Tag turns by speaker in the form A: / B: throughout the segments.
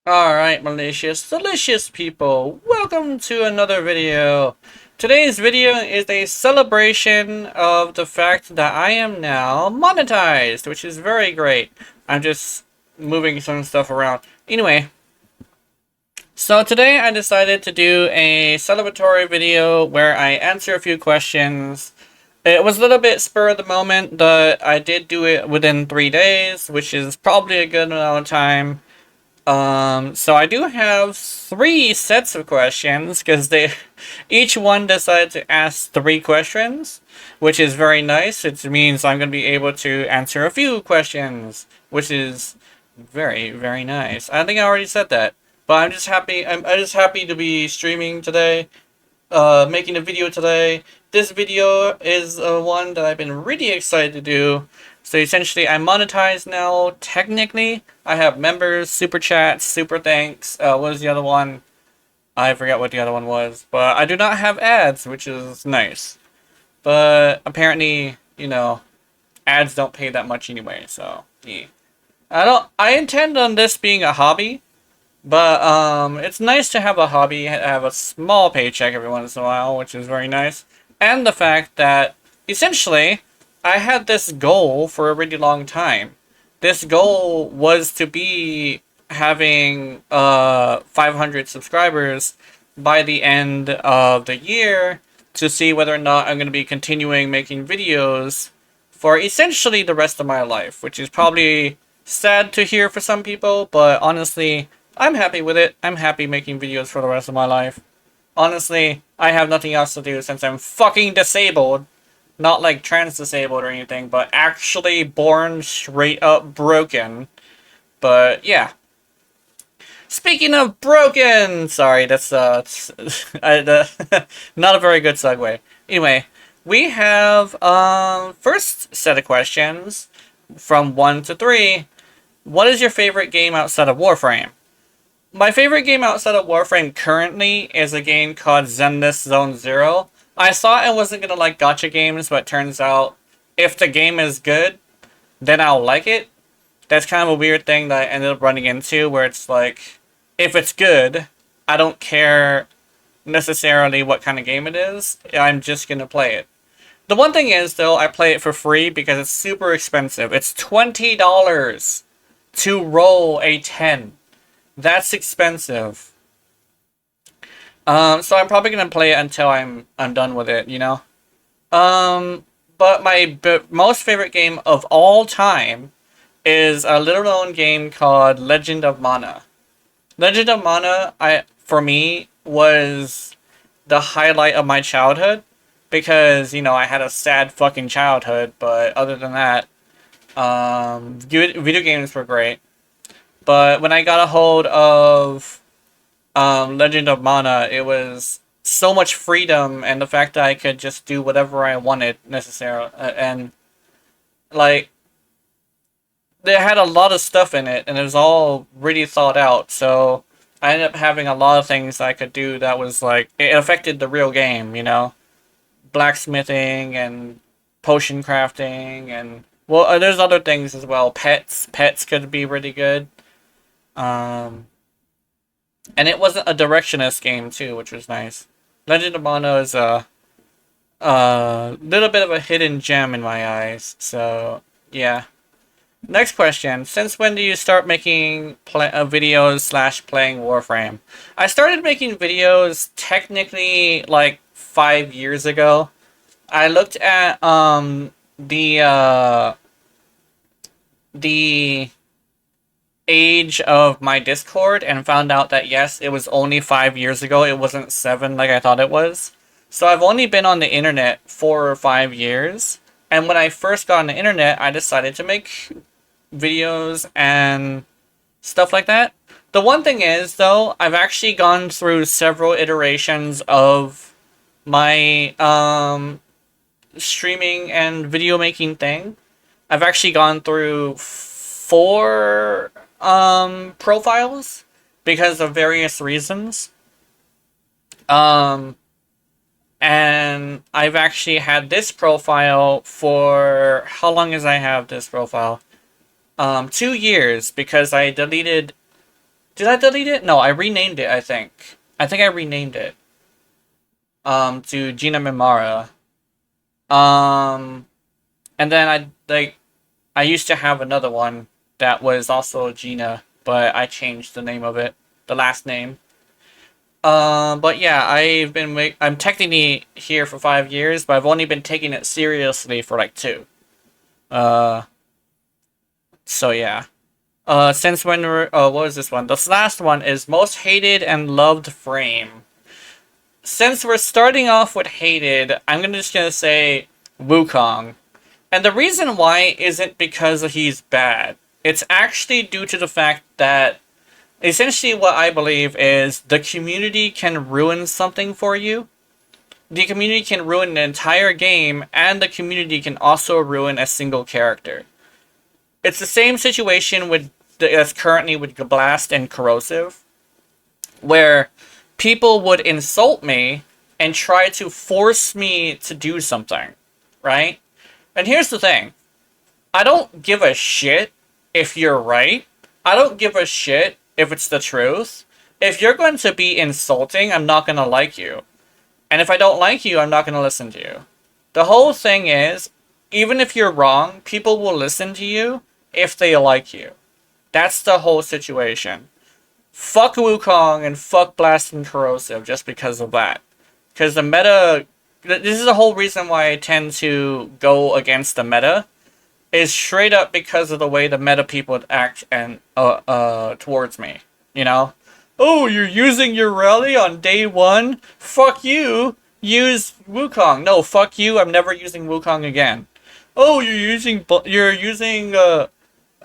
A: Alright, malicious, delicious people, welcome to another video. Today's video is a celebration of the fact that I am now monetized, which is very great. I'm just moving some stuff around. Anyway, so today I decided to do a celebratory video where I answer a few questions. It was a little bit spur of the moment, but I did do it within 3 days, which is probably a good amount of time. So I do have 3 sets of questions, because each one decided to ask 3 questions, which is very nice. It means I'm going to be able to answer a few questions, which is very, very nice. I think I already said that, but I'm just happy to be streaming today, making a video today. This video is one that I've been really excited to do. So essentially, I'm monetized now, technically. I have members, super chats, super thanks. What was the other one? I forgot what the other one was. But I do not have ads, which is nice. But apparently, ads don't pay that much anyway, so yeah. I intend on this being a hobby, but it's nice to have a hobby, have a small paycheck every once in a while, which is very nice. And the fact that, essentially, I had this goal for a really long time. This goal was to be having 500 subscribers by the end of the year, to see whether or not I'm going to be continuing making videos for essentially the rest of my life, which is probably sad to hear for some people, but honestly, I'm happy with it. I'm happy making videos for the rest of my life. Honestly, I have nothing else to do since I'm fucking disabled. Not like trans disabled or anything, but actually born straight up broken. But yeah. Speaking of broken! Sorry, that's not a very good segue. Anyway, we have first set of questions from 1 to 3. What is your favorite game outside of Warframe? My favorite game outside of Warframe currently is a game called Zenless Zone Zero. I thought I wasn't gonna like gacha games, but turns out if the game is good, then I'll like it. That's kind of a weird thing that I ended up running into, where it's like, if it's good, I don't care necessarily what kind of game it is, I'm just gonna play it. The one thing is, though, I play it for free because it's super expensive. It's $20 to roll a 10. That's expensive. So I'm probably gonna play it until I'm done with it, But my most favorite game of all time is a little known game called Legend of Mana. Legend of Mana, for me, was the highlight of my childhood, because I had a sad fucking childhood. But other than that, video games were great. But when I got a hold of Legend of Mana, it was so much freedom, and the fact that I could just do whatever I wanted necessarily, and like they had a lot of stuff in it, and it was all really thought out. So I ended up having a lot of things I could do that was like, it affected the real game, blacksmithing and potion crafting, and well, there's other things as well. Pets could be really good. Um, and it wasn't a directionist game too, which was nice. Legend of Mana is a little bit of a hidden gem in my eyes. So yeah. Next question. Since when do you start making videos / playing Warframe? I started making videos technically like 5 years ago. I looked at the age of my Discord and found out that yes, it was only 5 years ago. It wasn't 7 like I thought it was. So I've only been on the internet 4 or 5 years. And when I first got on the internet, I decided to make videos and stuff like that. The one thing is, though, I've actually gone through several iterations of my streaming and video making thing. I've actually gone through 4 profiles because of various reasons. And I've actually had this profile for, how long has I have this profile? 2 years, because I deleted Did I delete it? No, I renamed it, I think. I think I renamed it. To Gina Mimara. And then I used to have another one that was also Gina, but I changed the name of it, the last name. But yeah, I'm technically here for 5 years, but I've only been taking it seriously for like 2. So yeah. Since when what was this one? This last one is most hated and loved frame. Since we're starting off with hated, I'm just gonna say Wukong. And the reason why isn't because he's bad. It's actually due to the fact that essentially what I believe is the community can ruin something for you. The community can ruin an entire game, and the community can also ruin a single character. It's the same situation as currently with Blast and Corrosive, where people would insult me and try to force me to do something, right? And here's the thing. I don't give a shit if you're right. I don't give a shit if it's the truth. If you're going to be insulting, I'm not going to like you. And if I don't like you, I'm not going to listen to you. The whole thing is, even if you're wrong, people will listen to you if they like you. That's the whole situation. Fuck Wukong and fuck Blast and Corrosive just because of that. Because the meta... This is the whole reason why I tend to go against the meta. Is straight up because of the way the meta people act and towards me. You know? Oh, you're using your rally on day 1? Fuck you! Use Wukong. No, fuck you, I'm never using Wukong again. Oh, you're using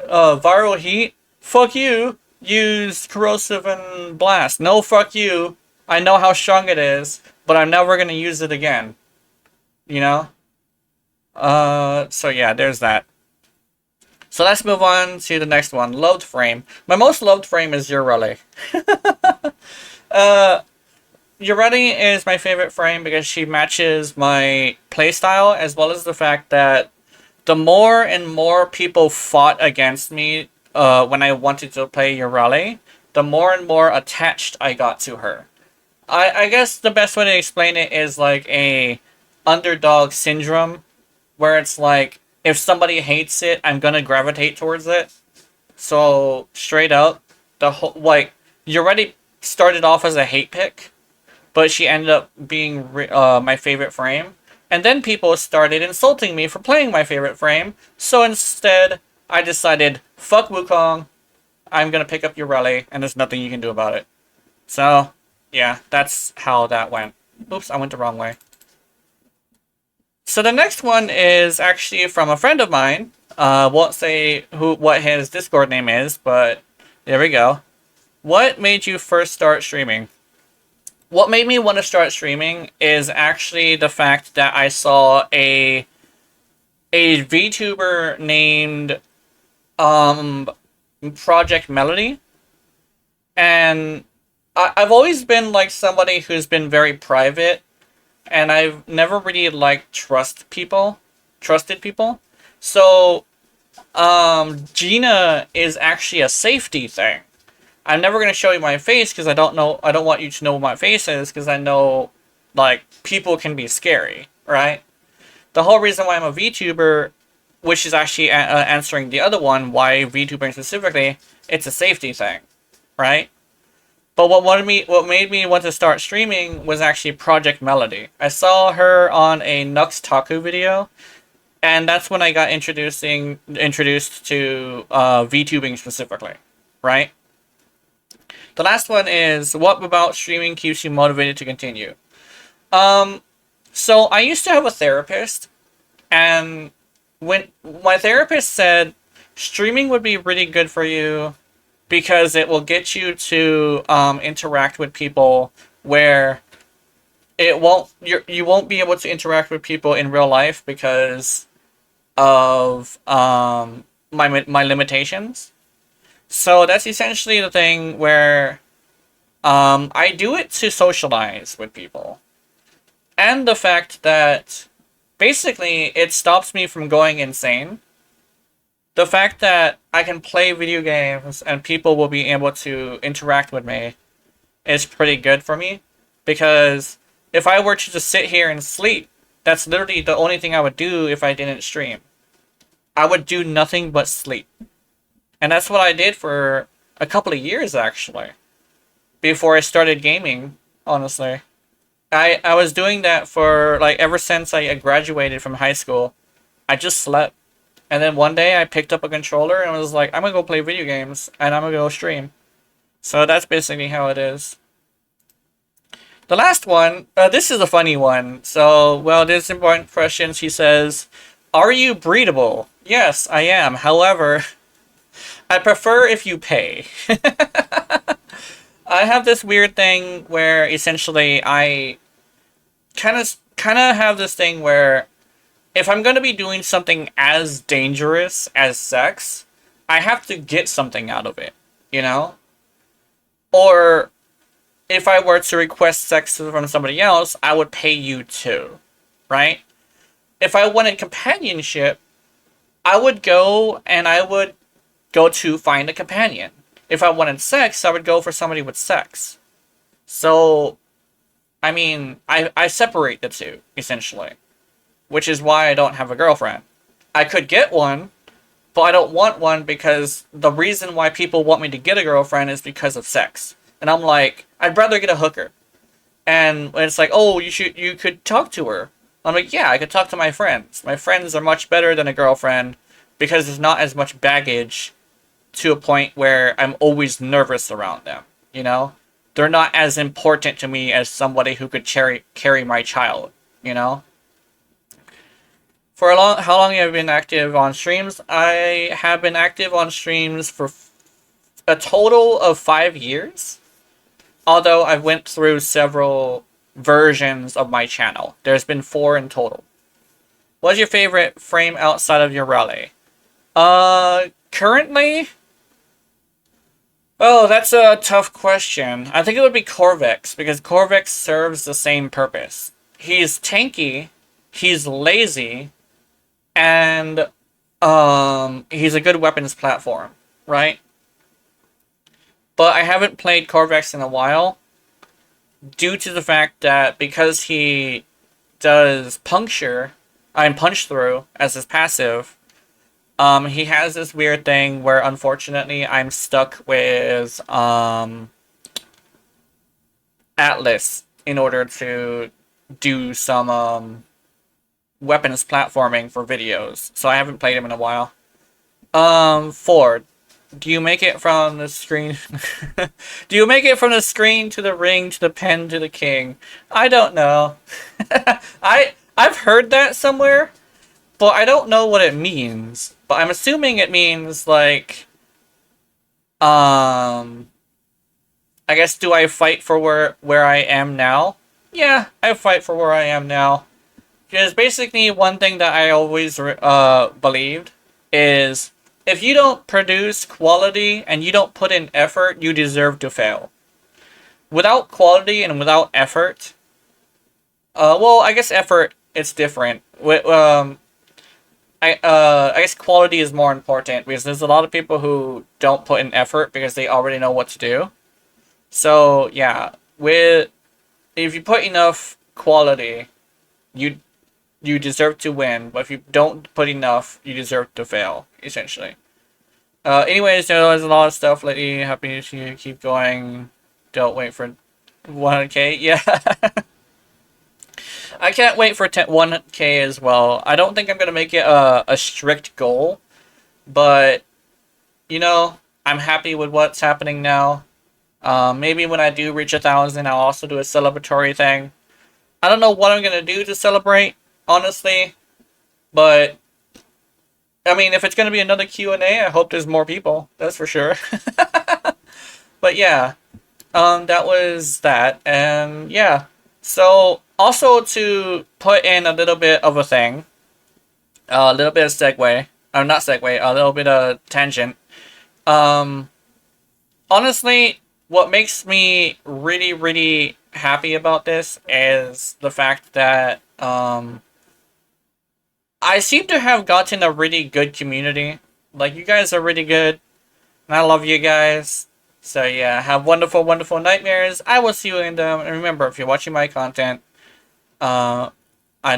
A: viral heat? Fuck you! Use corrosive and blast. No, fuck you. I know how strong it is, but I'm never gonna use it again. You know? So yeah, there's that. So let's move on to the next one. Loved frame. My most loved frame is Ureli. Ureli is my favorite frame because she matches my playstyle, as well as the fact that the more and more people fought against me when I wanted to play Ureli, the more and more attached I got to her. I guess the best way to explain it is like a underdog syndrome, where it's like, if somebody hates it, I'm gonna gravitate towards it. So, straight up, you already started off as a hate pick, but she ended up being my favorite frame. And then people started insulting me for playing my favorite frame, so instead, I decided, fuck Wukong, I'm gonna pick up Ureli, and there's nothing you can do about it. So, yeah, that's how that went. Oops, I went the wrong way. So the next one is actually from a friend of mine. Won't say what his Discord name is, but there we go. What made you first start streaming? What made me want to start streaming is actually the fact that I saw a VTuber named Project Melody, and I've always been like somebody who's been very private. And I've never really, like, trusted people. So, Gina is actually a safety thing. I'm never going to show you my face because I don't want you to know what my face is because I know, like, people can be scary, right? The whole reason why I'm a VTuber, which is actually answering the other one, why VTubing specifically, it's a safety thing, right? But what made me want to start streaming was actually Project Melody. I saw her on a Nux Taku video, and that's when I got introduced to VTubing specifically, right? The last one is, what about streaming keeps you motivated to continue? So I used to have a therapist, and when my therapist said, streaming would be really good for you, because it will get you to interact with people where you won't be able to interact with people in real life because of my limitations. So that's essentially the thing where I do it to socialize with people. And the fact that basically it stops me from going insane. the fact that I can play video games and people will be able to interact with me is pretty good for me. Because if I were to just sit here and sleep, that's literally the only thing I would do if I didn't stream. I would do nothing but sleep. And that's what I did for a couple of years, actually. Before I started gaming, honestly. I was doing that for, like, ever since I graduated from high school. I just slept. And then one day I picked up a controller and was like, I'm gonna go play video games. And I'm gonna go stream. So that's basically how it is. The last one, this is a funny one. So, well, this important question. She says, are you breedable? Yes, I am. However, I prefer if you pay. I have this weird thing where essentially I kind of have this thing where if I'm going to be doing something as dangerous as sex, I have to get something out of it, you know? Or if I were to request sex from somebody else, I would pay you too, right? If I wanted companionship, I would go to find a companion. If I wanted sex, I would go for somebody with sex. So, I mean, I separate the two, essentially. Which is why I don't have a girlfriend. I could get one, but I don't want one because the reason why people want me to get a girlfriend is because of sex. And I'm like, I'd rather get a hooker. And it's like, oh, you could talk to her. I'm like, yeah, I could talk to my friends. My friends are much better than a girlfriend because there's not as much baggage to a point where I'm always nervous around them, you know? They're not as important to me as somebody who could carry my child, you know? For how long have I been active on streams? I have been active on streams for a total of 5 years. Although I've went through several versions of my channel. There's been 4 in total. What's your favorite frame outside of your rally? Currently? Oh, that's a tough question. I think it would be Corvex, because Corvex serves the same purpose. He's tanky, he's lazy, and he's a good weapons platform, right? But I haven't played Corvex in a while, due to the fact that because he does punch through as his passive, he has this weird thing where unfortunately I'm stuck with Atlas in order to do some weapons platforming for videos. So I haven't played him in a while. Ford, do you make it from the screen? Do you make it from the screen to the ring to the pen to the king? I don't know. I've heard that somewhere, but I don't know what it means. But I'm assuming it means like, I guess, do I fight for where I am now? Yeah, I fight for where I am now. Because basically one thing that I always believed is if you don't produce quality and you don't put in effort, you deserve to fail. Without quality and without effort, well, I guess effort is different. I guess quality is more important because there's a lot of people who don't put in effort because they already know what to do. So yeah, if you put enough quality, you deserve to win. But if you don't put enough, you deserve to fail, essentially. Anyways, there's a lot of stuff lately. Happy to keep going. Don't wait for 100k. Yeah. I can't wait for 1k as well. I don't think I'm going to make it a strict goal. But, you know, I'm happy with what's happening now. Maybe when I do reach 1,000, I'll also do a celebratory thing. I don't know what I'm going to do to celebrate, honestly. But, I mean, if it's going to be another Q&A, I hope there's more people. That's for sure. But yeah, that was that. And yeah, so also to put in a little bit of a thing, a little bit of segue, or not segue, a little bit of tangent. Honestly, what makes me really, really happy about this is the fact that I seem to have gotten a really good community Like, you guys are really good. And I love you guys. So yeah, have wonderful, wonderful nightmares. I will see you in them. And remember, if you're watching my content, I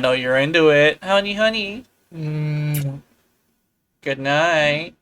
A: know you're into it. Honey, honey. Good night.